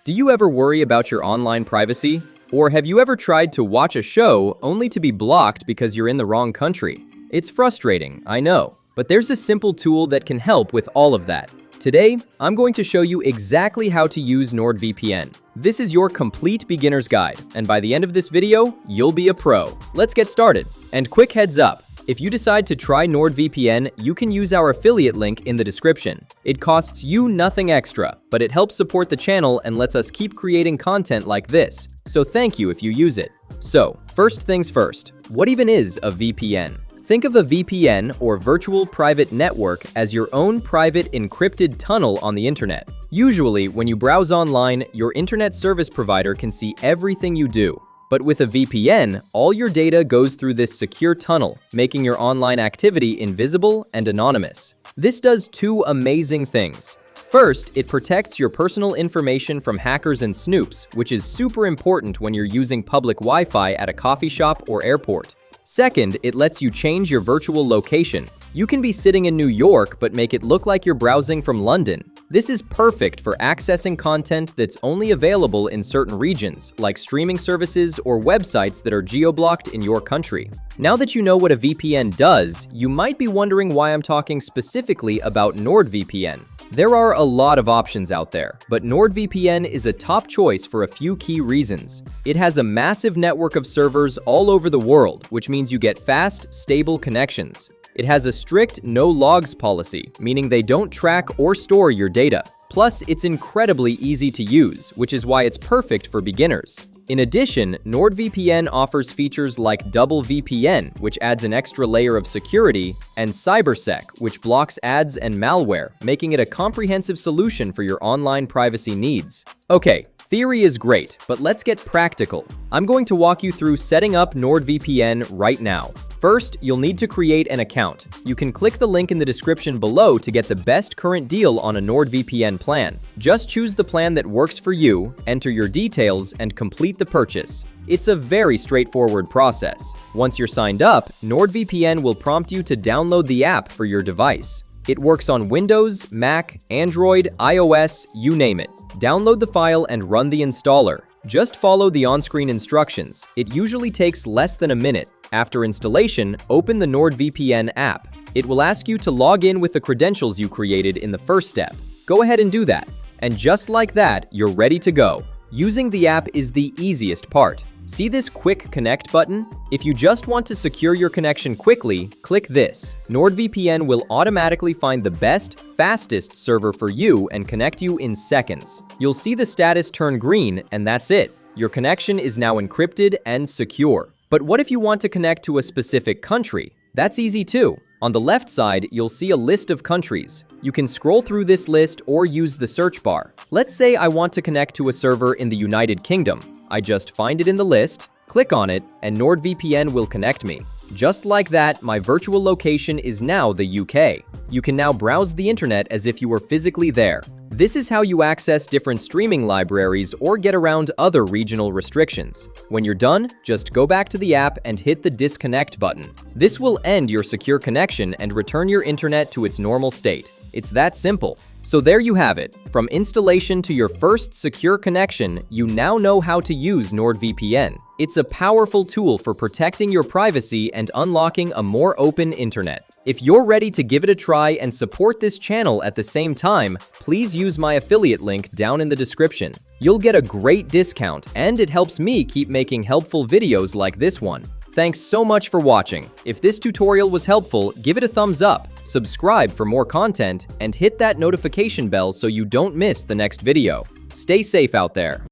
Do you ever worry about your online privacy? Or have you ever tried to watch a show only to be blocked because you're in the wrong country? It's frustrating, I know, but there's a simple tool that can help with all of that. Today, I'm going to show you exactly how to use NordVPN. This is your complete beginner's guide, and by the end of this video, you'll be a pro. Let's get started. And quick heads up, if you decide to try NordVPN, you can use our affiliate link in the description. It costs you nothing extra, but it helps support the channel and lets us keep creating content like this. So thank you if you use it. So, first things first, what even is a VPN? Think of a VPN, or virtual private network, as your own private encrypted tunnel on the internet. Usually, when you browse online, your internet service provider can see everything you do. But with a VPN, all your data goes through this secure tunnel, making your online activity invisible and anonymous. This does two amazing things. First, it protects your personal information from hackers and snoops, which is super important when you're using public Wi-Fi at a coffee shop or airport. Second, it lets you change your virtual location. You can be sitting in New York but make it look like you're browsing from London. This is perfect for accessing content that's only available in certain regions, like streaming services or websites that are geo-blocked in your country. Now that you know what a VPN does, you might be wondering why I'm talking specifically about NordVPN. There are a lot of options out there, but NordVPN is a top choice for a few key reasons. It has a massive network of servers all over the world, which means you get fast, stable connections. It has a strict no logs policy, meaning they don't track or store your data. Plus, it's incredibly easy to use, which is why it's perfect for beginners. In addition, NordVPN offers features like Double VPN, which adds an extra layer of security, and CyberSec, which blocks ads and malware, making it a comprehensive solution for your online privacy needs. Okay, theory is great, but let's get practical. I'm going to walk you through setting up NordVPN right now. First, you'll need to create an account. You can click the link in the description below to get the best current deal on a NordVPN plan. Just choose the plan that works for you, enter your details, and complete the purchase. It's a very straightforward process. Once you're signed up, NordVPN will prompt you to download the app for your device. It works on Windows, Mac, Android, iOS, you name it. Download the file and run the installer. Just follow the on-screen instructions. It usually takes less than a minute. After installation, open the NordVPN app. It will ask you to log in with the credentials you created in the first step. Go ahead and do that. And just like that, you're ready to go. Using the app is the easiest part. See this Quick Connect button? If you just want to secure your connection quickly, click this. NordVPN will automatically find the best, fastest server for you and connect you in seconds. You'll see the status turn green, and that's it. Your connection is now encrypted and secure. But what if you want to connect to a specific country? That's easy too. On the left side, you'll see a list of countries. You can scroll through this list or use the search bar. Let's say I want to connect to a server in the United Kingdom. I just find it in the list, click on it, and NordVPN will connect me. Just like that, my virtual location is now the UK. You can now browse the internet as if you were physically there. This is how you access different streaming libraries or get around other regional restrictions. When you're done, just go back to the app and hit the disconnect button. This will end your secure connection and return your internet to its normal state. It's that simple. So there you have it. From installation to your first secure connection, you now know how to use NordVPN. It's a powerful tool for protecting your privacy and unlocking a more open internet. If you're ready to give it a try and support this channel at the same time, please use my affiliate link down in the description. You'll get a great discount, and it helps me keep making helpful videos like this one. Thanks so much for watching. If this tutorial was helpful, give it a thumbs up, subscribe for more content, and hit that notification bell so you don't miss the next video. Stay safe out there.